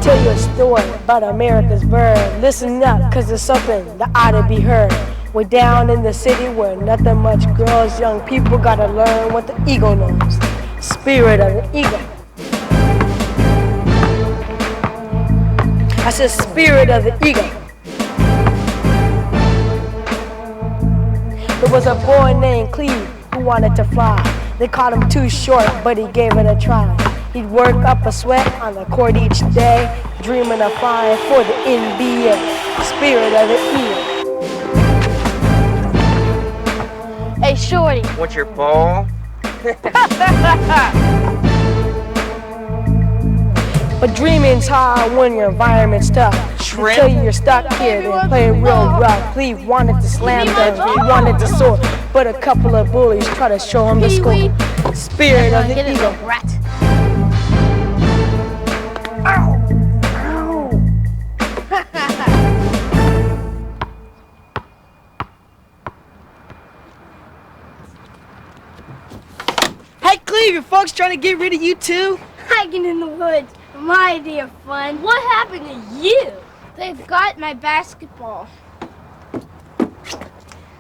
tell you a story about America's bird. Listen up, cause it's something that ought to be heard. We're down in the city where nothing much grows. Young people gotta learn what the eagle knows. Spirit of the eagle. I said spirit of the eagle. There was a boy named Cleve who wanted to fly. They called him too short, but he gave it a try. He'd work up a sweat on the court each day, dreaming of flying for the NBA. Spirit of the eagle. Hey, shorty. What's your ball? But dreaming's hard when your environment's tough. Shrimp. Until you're stuck here, then play real rough. Cleve wanted to slam dunk, he wanted to soar, but a couple of bullies tried to show him the score. Spirit of the eagle. Rat. Ow! Hey, Cleve, your folks trying to get rid of you too? Hiking in the woods. My idea of fun. What happened to you? They've got my basketball.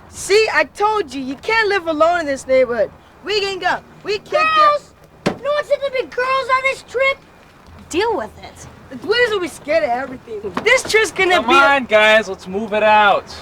See, I told you, you can't live alone in this neighborhood. We can go. We can't Girls! No one said there'd be girls on this trip. Deal with it. The twins will be scared of everything. This trip's gonna Come be on, guys, let's move it out.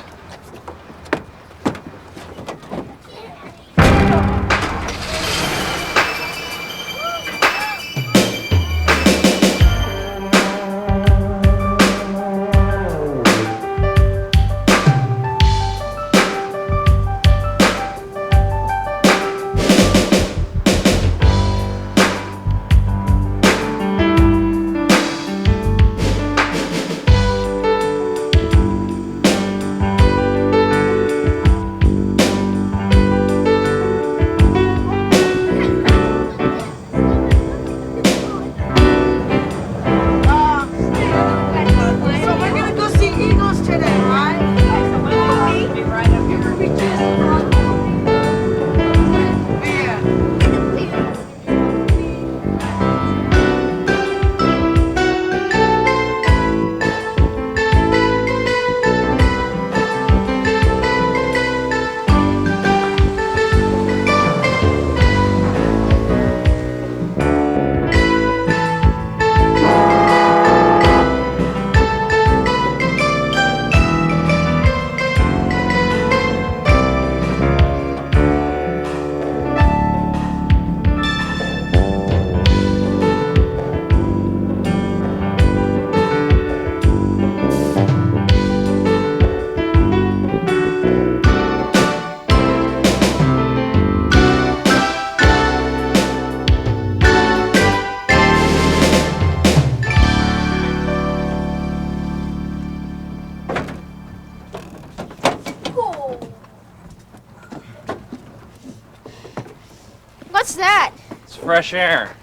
What's that? It's fresh air.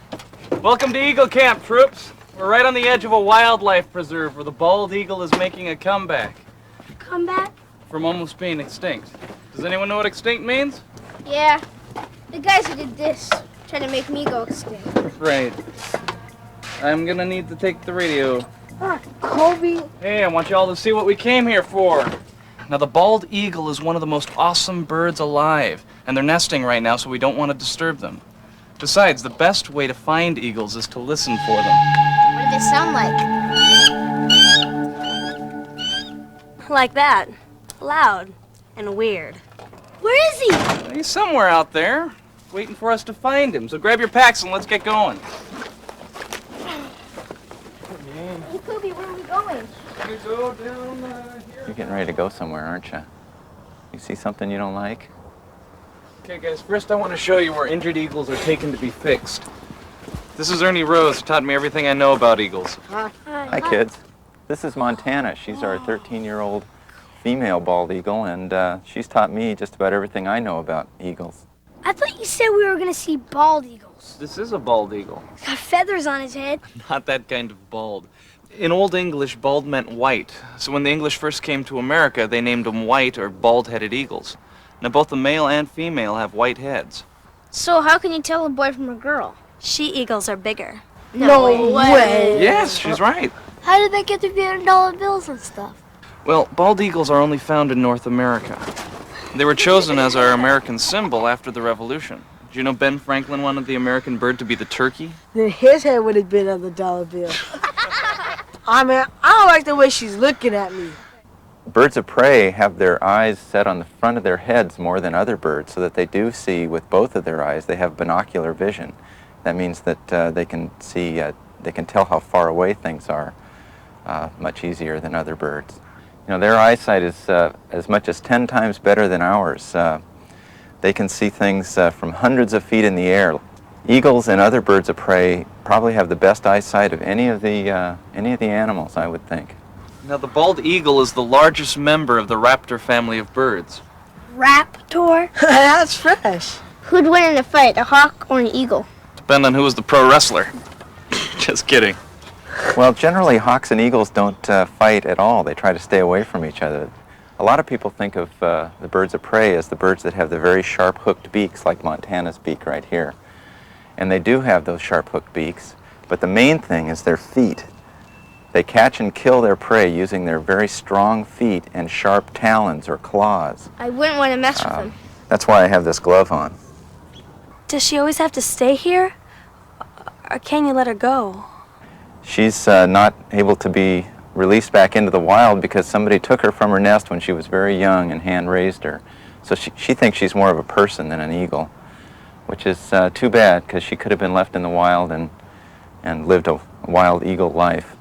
Welcome to Eagle Camp, troops. We're right on the edge of a wildlife preserve where the bald eagle is making a comeback Come back? from almost being extinct. Does anyone know what extinct means? Yeah. The guys who did this trying to make me go extinct. Right. I'm gonna need to take the radio. Kobe. Hey, I want you all to see what we came here for. Now, the bald eagle is one of the most awesome birds alive, and they're nesting right now, so we don't want to disturb them. Besides, the best way to find eagles is to listen for them. What do they sound like? Like that. Loud and weird. Where is he? He's somewhere out there, waiting for us to find him. So grab your packs and let's get going. Hey, Kobe, where are we going? You go down here. You're getting ready to go somewhere, aren't you? You see something you don't like? Okay, guys, first I want to show you where injured eagles are taken to be fixed. This is Ernie Rose, who taught me everything I know about eagles. Hi, kids. This is Montana. She's our 13-year-old female bald eagle, and she's taught me just about everything I know about eagles. I thought you said we were going to see bald eagles. This is a bald eagle. He's got feathers on his head. Not that kind of bald. In Old English, bald meant white. So when the English first came to America, they named them white or bald-headed eagles. Now both the male and female have white heads. So how can you tell a boy from a girl? She-eagles are bigger. No way. Yes, she's right. How did they get to be on dollar bills and stuff? Well, bald eagles are only found in North America. They were chosen as our American symbol after the Revolution. Do you know Ben Franklin wanted the American bird to be the turkey? Then his head would have been on the dollar bill. I mean, I don't like the way she's looking at me. Birds of prey have their eyes set on the front of their heads more than other birds, so that they do see with both of their eyes. They have binocular vision. That means that they can see, they can tell how far away things are much easier than other birds. You know, their eyesight is as much as 10 times better than ours. They can see things from hundreds of feet in the air. Eagles and other birds of prey probably have the best eyesight of any of the animals, I would think. Now, the bald eagle is the largest member of the raptor family of birds. Raptor? That's fresh. Who'd win in a fight, a hawk or an eagle? Depend on who was the pro wrestler. Just kidding. Well, generally, hawks and eagles don't fight at all. They try to stay away from each other. A lot of people think of the birds of prey as the birds that have the very sharp hooked beaks, like Montana's beak right here. And they do have those sharp hooked beaks, but the main thing is their feet. They catch and kill their prey using their very strong feet and sharp talons or claws. I wouldn't want to mess with them. That's why I have this glove on. Does she always have to stay here? Or can you let her go? She's not able to be released back into the wild because somebody took her from her nest when she was very young and hand-raised her. So she thinks she's more of a person than an eagle, which is too bad because she could have been left in the wild and lived a wild eagle life.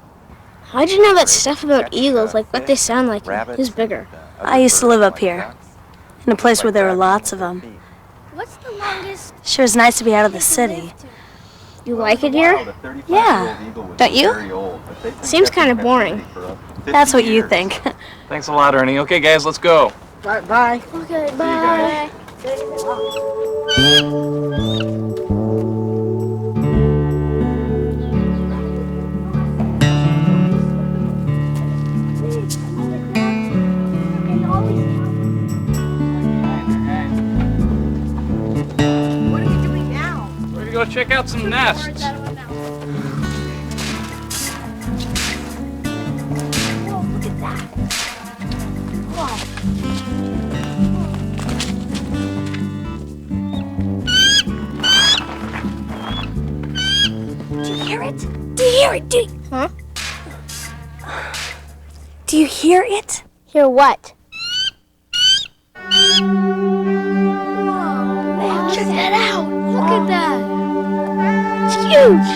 How'd you know that stuff about eagles, like what they sound like? Who's bigger? I used to live up here, in a place where there were lots of them. What's the longest? Sure is nice to be out of the city. You like it here? Yeah. Don't you? Seems kind of boring. That's what you think. Thanks a lot, Ernie. Okay, guys, let's go. Bye. Okay, bye. What are you doing now? We're gonna go check out some nests. Huh? Do you hear it? Hear what? Check that out. Look at that. It's huge.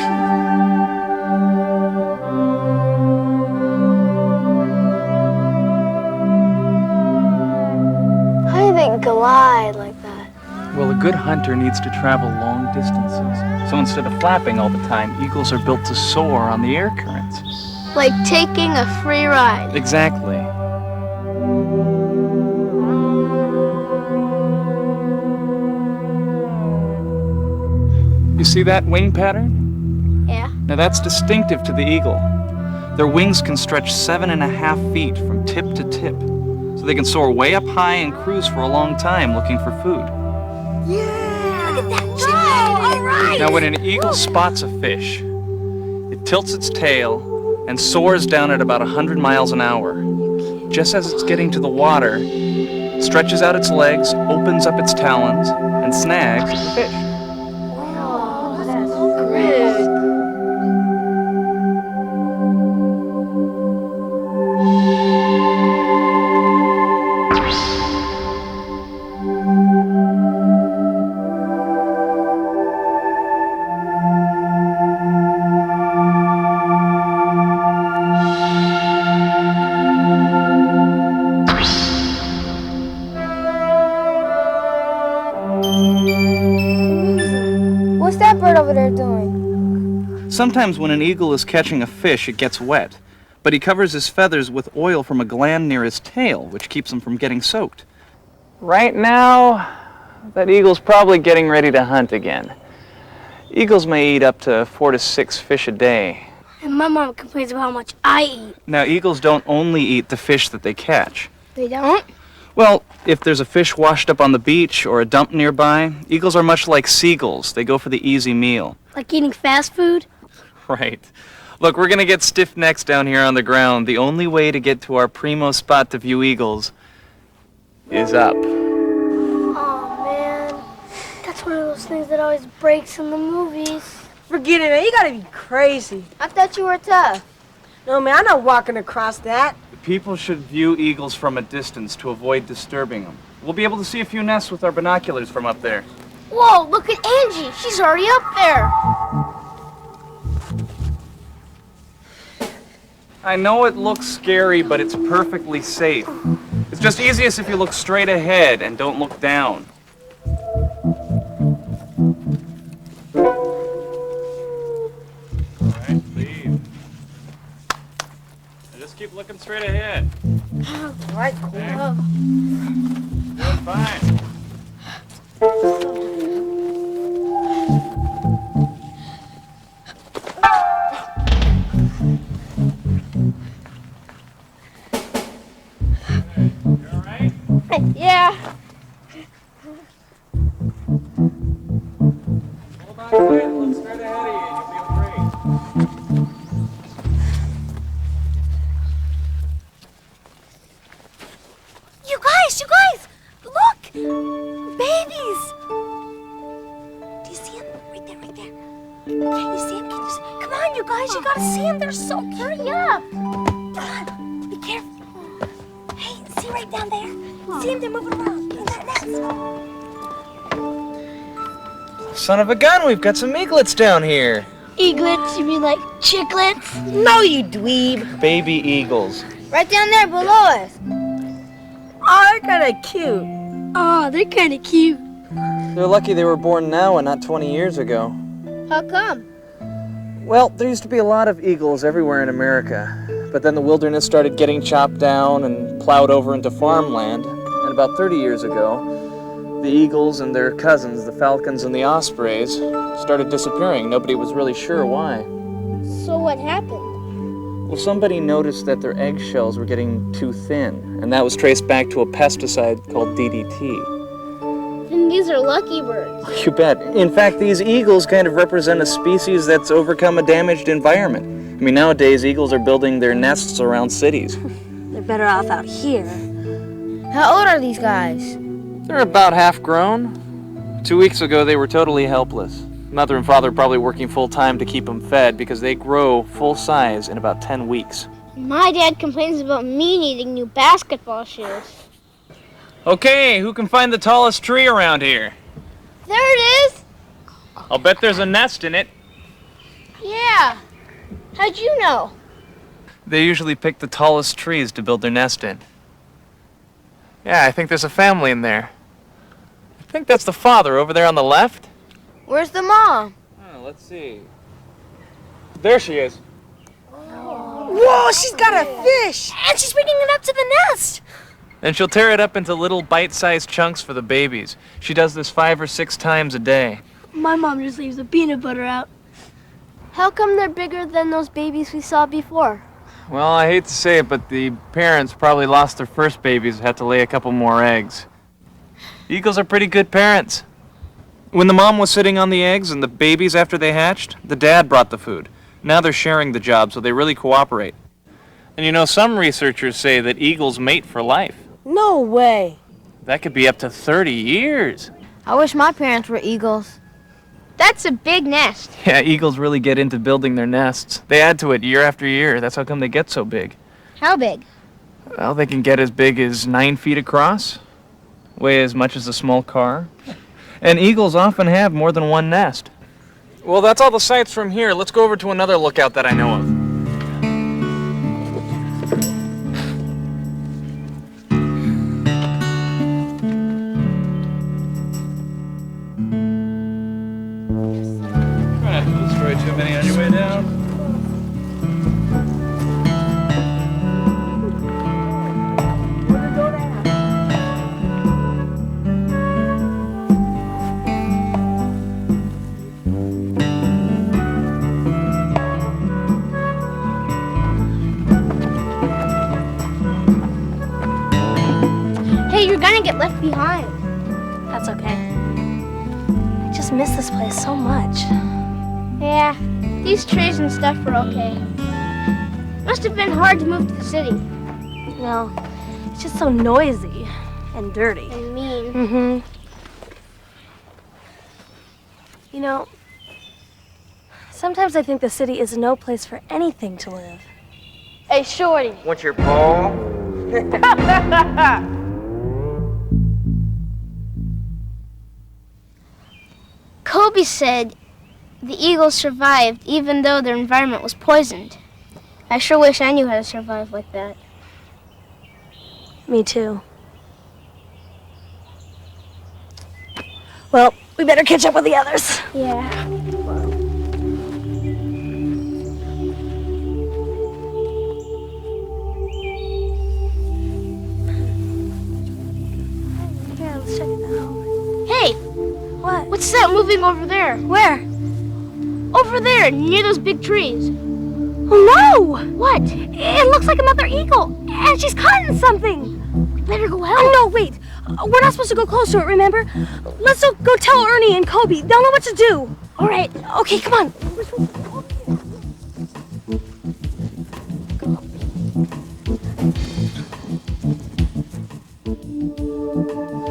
How do they glide like that? Well, a good hunter needs to travel long distances. So instead of flapping all the time, eagles are built to soar on the air currents. Like taking a free ride. Exactly. You see that wing pattern? Yeah. Now that's distinctive to the eagle. Their wings can stretch 7.5 feet from tip to tip. So they can soar way up high and cruise for a long time looking for food. Now when an eagle spots a fish, it tilts its tail and soars down at about 100 miles an hour. Just as it's getting to the water, it stretches out its legs, opens up its talons, and snags the fish. Oh, that's great. What's that bird over there doing? Sometimes when an eagle is catching a fish, it gets wet, but he covers his feathers with oil from a gland near his tail, which keeps him from getting soaked. Right now, that eagle's probably getting ready to hunt again. Eagles may eat up to 4 to 6 fish a day. And my mom complains about how much I eat. Now, eagles don't only eat the fish that they catch. They don't? Well, if there's a fish washed up on the beach or a dump nearby, eagles are much like seagulls. They go for the easy meal. Like eating fast food? Right. Look, we're gonna get stiff necks down here on the ground. The only way to get to our primo spot to view eagles is up. Oh, man. That's one of those things that always breaks in the movies. Forget it, man. You gotta be crazy. I thought you were tough. No, man, I'm not walking across that. People should view eagles from a distance to avoid disturbing them. We'll be able to see a few nests with our binoculars from up there. Whoa, look at Angie. She's already up there. I know it looks scary, but it's perfectly safe. It's just easiest if you look straight ahead and don't look down. All right, leave. Just keep looking straight ahead. All right, cool. You're fine. You all right? Yeah. Hold on tight and look straight ahead of you and you'll feel great. You guys, look! Babies! Do you see them? Right there. Can you see them? Come on, you guys, you gotta see them. They're so cute. Hurry up! Come on, be careful. Hey, see right down there? See them? They're moving around. In that nest. Son of a gun, we've got some eaglets down here. Eaglets? You mean like chicklets? No, you dweeb. Baby eagles. Right down there below us. Oh, they're kind of cute. Oh, they're kind of cute. They're lucky they were born now and not 20 years ago. How come? Well, there used to be a lot of eagles everywhere in America, but then the wilderness started getting chopped down and plowed over into farmland, and about 30 years ago, the eagles and their cousins, the falcons and the ospreys, started disappearing. Nobody was really sure why. So what happened? Well, somebody noticed that their eggshells were getting too thin, and that was traced back to a pesticide called DDT. Then these are lucky birds. You bet. In fact, these eagles kind of represent a species that's overcome a damaged environment. I mean, nowadays, eagles are building their nests around cities. They're better off out here. How old are these guys? They're about half grown. 2 weeks ago, they were totally helpless. Mother and father probably working full-time to keep them fed because they grow full size in about 10 weeks. My dad complains about me needing new basketball shoes. Okay, who can find the tallest tree around here? There it is! I'll bet there's a nest in it. Yeah. How'd you know? They usually pick the tallest trees to build their nest in. Yeah, I think there's a family in there. I think that's the father over there on the left. Where's the mom? Oh, let's see. There she is. Whoa, she's got a fish. And she's bringing it up to the nest. And she'll tear it up into little bite-sized chunks for the babies. She does this 5 or 6 times a day. My mom just leaves the peanut butter out. How come they're bigger than those babies we saw before? Well, I hate to say it, but the parents probably lost their first babies and had to lay a couple more eggs. Eagles are pretty good parents. When the mom was sitting on the eggs and the babies after they hatched, the dad brought the food. Now they're sharing the job, so they really cooperate. And you know, some researchers say that eagles mate for life. No way. That could be up to 30 years. I wish my parents were eagles. That's a big nest. Yeah, eagles really get into building their nests. They add to it year after year. That's how come they get so big. How big? Well, they can get as big as 9 feet across, weigh as much as a small car. And eagles often have more than one nest. Well, that's all the sights from here. Let's go over to another lookout that I know of. Try not to destroy too many on your way down. Hey, you're gonna get left behind. That's okay. I just miss this place so much. Yeah, these trees and stuff were okay. Must have been hard to move to the city. No, it's just so noisy and dirty. And mean. Mm-hmm. You know, sometimes I think the city is no place for anything to live. Hey, Shorty. What's your ball? Kobe said the eagles survived even though their environment was poisoned. I sure wish I knew how to survive like that. Me too. Well, we better catch up with the others. Yeah. Yeah, let's check it out. Hey, What? what's that moving over there? Where? Over there, near those big trees. Oh, no! What? It looks like another eagle, and she's caught in something. Better go help. Oh, no, wait. We're not supposed to go close to it, remember? Let's go tell Ernie and Kobe. They'll know what to do. All right. Okay, come on.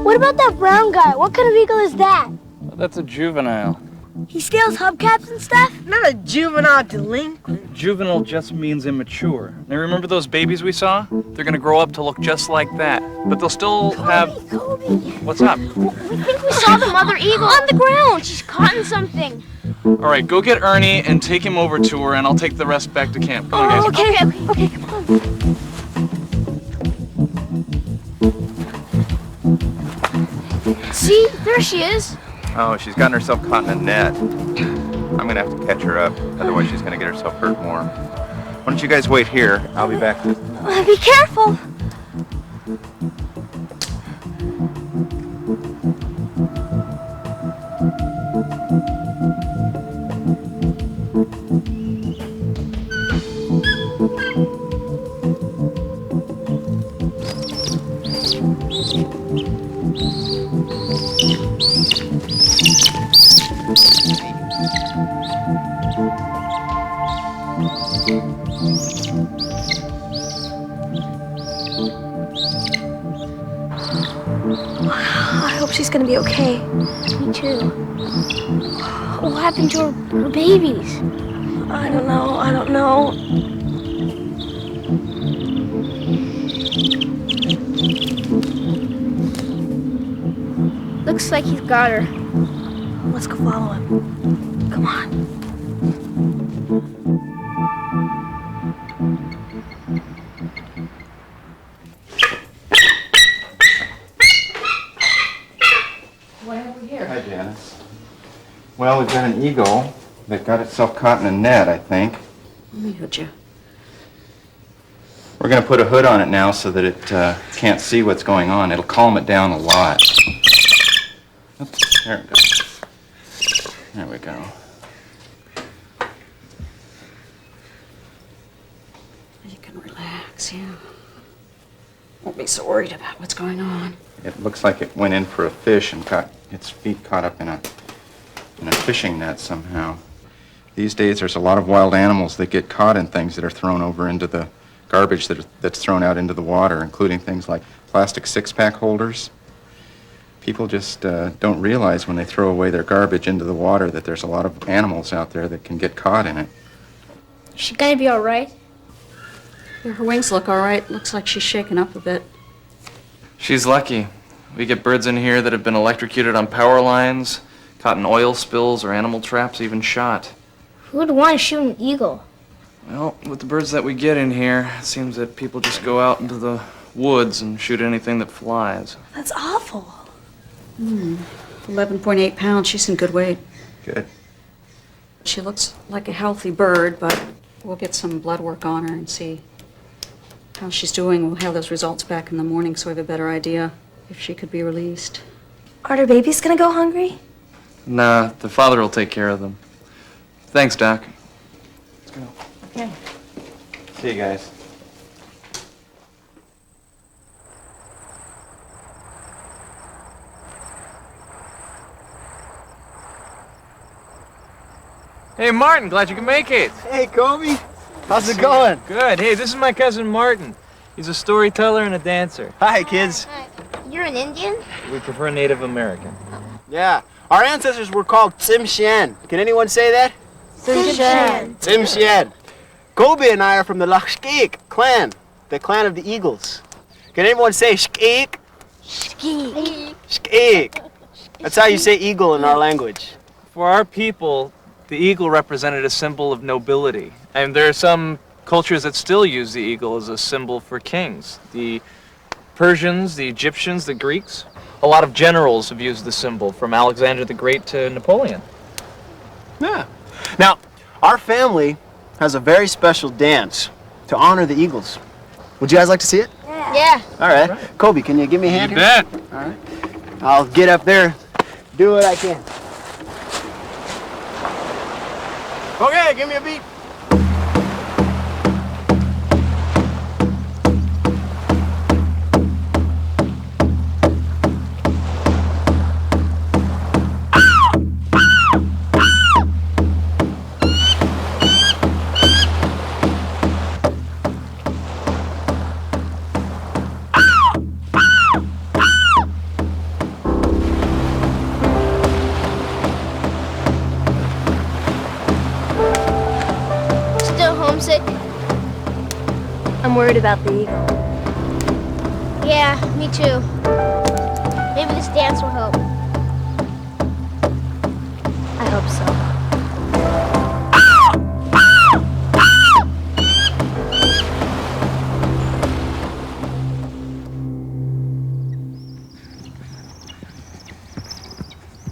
What about that brown guy? What kind of eagle is that? That's a juvenile. He steals hubcaps and stuff? Not a juvenile delinquent. Juvenile just means immature. Now remember those babies we saw? They're gonna grow up to look just like that. But they'll still have... Kobe. What's up? We think we saw the mother eagle on the ground. She's caught in something. All right, go get Ernie and take him over to her, and I'll take the rest back to camp. Come on, guys. Okay, come on. See? There she is. Oh, she's gotten herself caught in a net. I'm gonna have to catch her up, otherwise she's gonna get herself hurt more. Why don't you guys wait here? I'll be back. Be careful. I hope she's gonna be okay. Me too. What happened to her babies? I don't know. Looks like he's got her. Let's go follow him. Come on. Hi, Janice. Well, we've got an eagle that got itself caught in a net, I think. Let me hood you. We're going to put a hood on it now so that it can't see what's going on. It'll calm it down a lot. Oops, there it goes. There we go. You can relax, yeah. Won't be so worried about what's going on. It looks like it went in for a fish and got its feet caught up in a fishing net somehow. These days there's a lot of wild animals that get caught in things that are thrown over into the garbage that's thrown out into the water, including things like plastic six-pack holders. People just don't realize when they throw away their garbage into the water that there's a lot of animals out there that can get caught in it. Is she gonna be all right? Yeah, her wings look all right. Looks like she's shaken up a bit. She's lucky. We get birds in here that have been electrocuted on power lines, caught in oil spills or animal traps, even shot. Who would want to shoot an eagle? Well, with the birds that we get in here, it seems that people just go out into the woods and shoot anything that flies. That's awful. 11.8 pounds. She's in good weight. Good. She looks like a healthy bird, but we'll get some blood work on her and see how she's doing. We'll have those results back in the morning so we have a better idea if she could be released. Are her babies gonna go hungry? Nah, the father will take care of them. Thanks, Doc. Let's go. Okay. See you guys. Hey, Martin, glad you can make it. Hey, Kobe. How's it going? Good. Hey, this is my cousin Martin. He's a storyteller and a dancer. Hi, kids. You're an Indian? We prefer Native American. Yeah. Our ancestors were called Tsimshian. Can anyone say that? Tsimshian. Tsimshian. Kobe and I are from the Upscaled clan, the clan of the Eagles. Can anyone say Upscaled? Upscaled. That's how you say eagle in our language. For our people, the eagle represented a symbol of nobility. And there are some cultures that still use the eagle as a symbol for kings. The Persians, the Egyptians, the Greeks. A lot of generals have used the symbol, from Alexander the Great to Napoleon. Yeah. Now, our family has a very special dance to honor the Eagles. Would you guys like to see it? Yeah. All right. Kobe, can you give me a hand You here? bet. All right. I'll get up there, do what I can. Okay, give me a beat. Still homesick? I'm worried about the eagle. Yeah, me too. Maybe this dance will help. I hope so.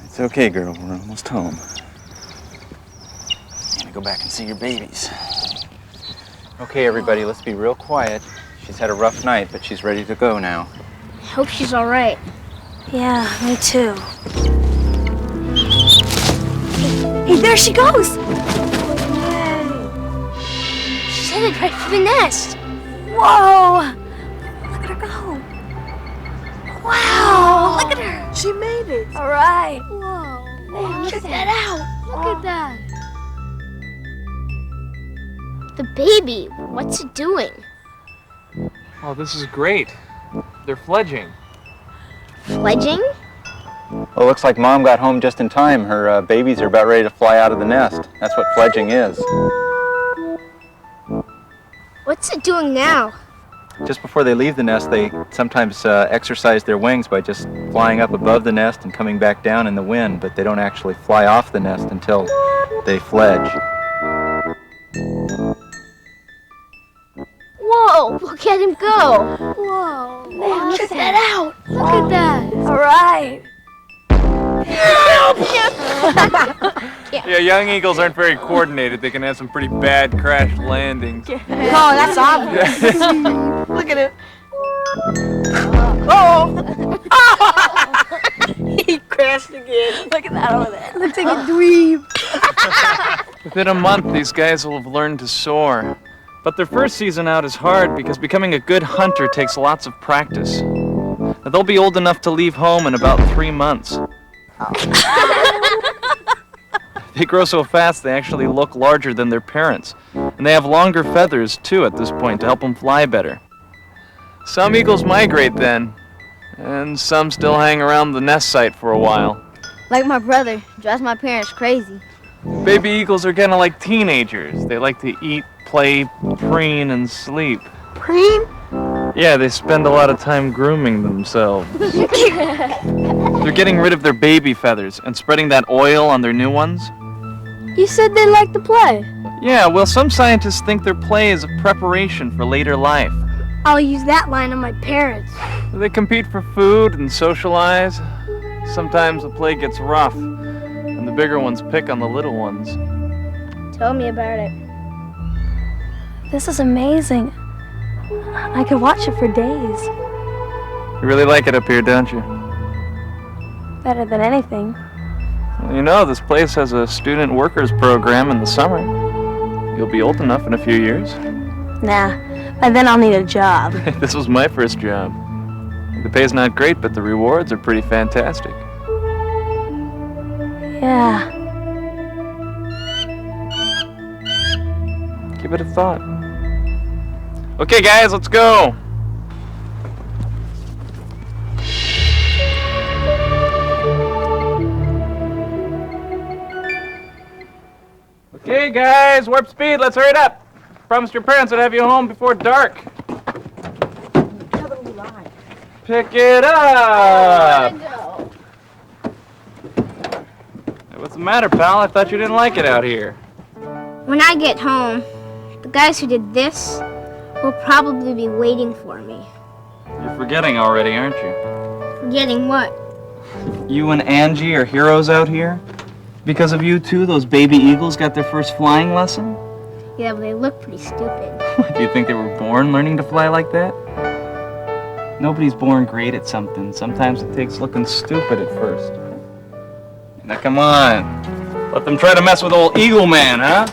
It's okay, girl. We're almost home. I'm gonna go back and see your babies. Okay, everybody, let's be real quiet. She's had a rough night, but she's ready to go now. I hope she's all right. Yeah, me too. Hey, there she goes! She's headed right for the nest. Whoa! Look at her go. Wow! Look at her! She made it. All right. Whoa, check that out. Look at that. The baby, what's it doing? Oh, this is great. They're fledging. Fledging? Well, it looks like Mom got home just in time. Her babies are about ready to fly out of the nest. That's what fledging is. What's it doing now? Just before they leave the nest, they sometimes exercise their wings by just flying up above the nest and coming back down in the wind, but they don't actually fly off the nest until they fledge. Whoa, look at him go. Whoa. Man, check that out. Look at that. All right. Yeah, young eagles aren't very coordinated. They can have some pretty bad crash landings. Oh, that's obvious. Look at it. Oh! He crashed again. Look at that over there. Looks like a dweeb. Within a month, these guys will have learned to soar. But their first season out is hard because becoming a good hunter takes lots of practice. Now, they'll be old enough to leave home in about 3 months. They grow so fast they actually look larger than their parents. And they have longer feathers, too, at this point to help them fly better. Some eagles migrate then, and some still hang around the nest site for a while. Like my brother, drives my parents crazy. Baby eagles are kind of like teenagers. They like to eat, play, preen, and sleep. Preen? Yeah, they spend a lot of time grooming themselves. They're getting rid of their baby feathers and spreading that oil on their new ones. You said they like to play. Yeah, well, some scientists think their play is a preparation for later life. I'll use that line on my parents. They compete for food and socialize. Sometimes the play gets rough, and the bigger ones pick on the little ones. Tell me about it. This is amazing. I could watch it for days. You really like it up here, don't you? Better than anything. Well, you know, this place has a student workers program in the summer. You'll be old enough in a few years. Nah, by then I'll need a job. This was my first job. The pay's not great, but the rewards are pretty fantastic. Yeah. give it a thought. Okay, guys, let's go. Okay, guys, warp speed, let's hurry it up. Promised your parents I'd have you home before dark. Tell them you lied. Pick it up. Hey, what's the matter, pal? I thought you didn't like it out here. When I get home, the guys who did this will probably be waiting for me. You're forgetting already, aren't you? Forgetting what? You and Angie are heroes out here. Because of you two, those baby eagles got their first flying lesson? Yeah, but they look pretty stupid. Do you think they were born learning to fly like that? Nobody's born great at something. Sometimes it takes looking stupid at first. Now come on. Let them try to mess with old Eagle Man, huh?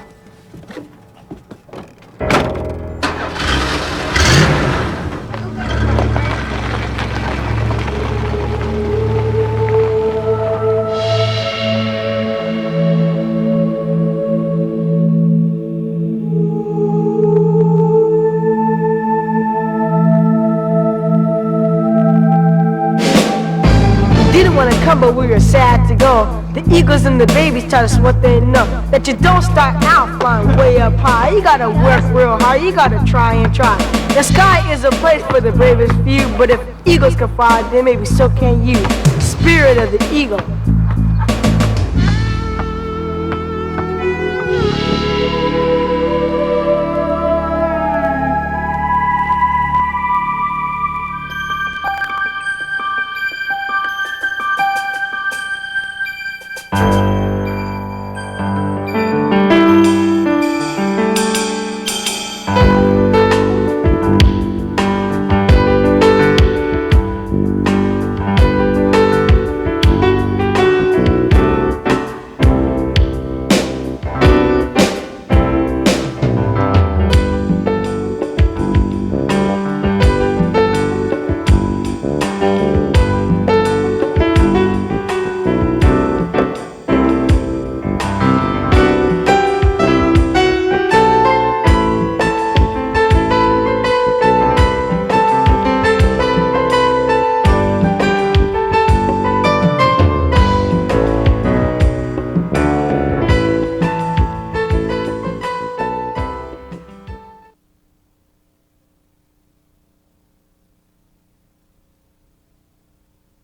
But we were sad to go. The eagles and the babies tell us what they know, that you don't start out flying way up high. You gotta work real hard, you gotta try and try. The sky is a place for the bravest few, but if eagles can fly, then maybe so can you. Spirit of the eagle,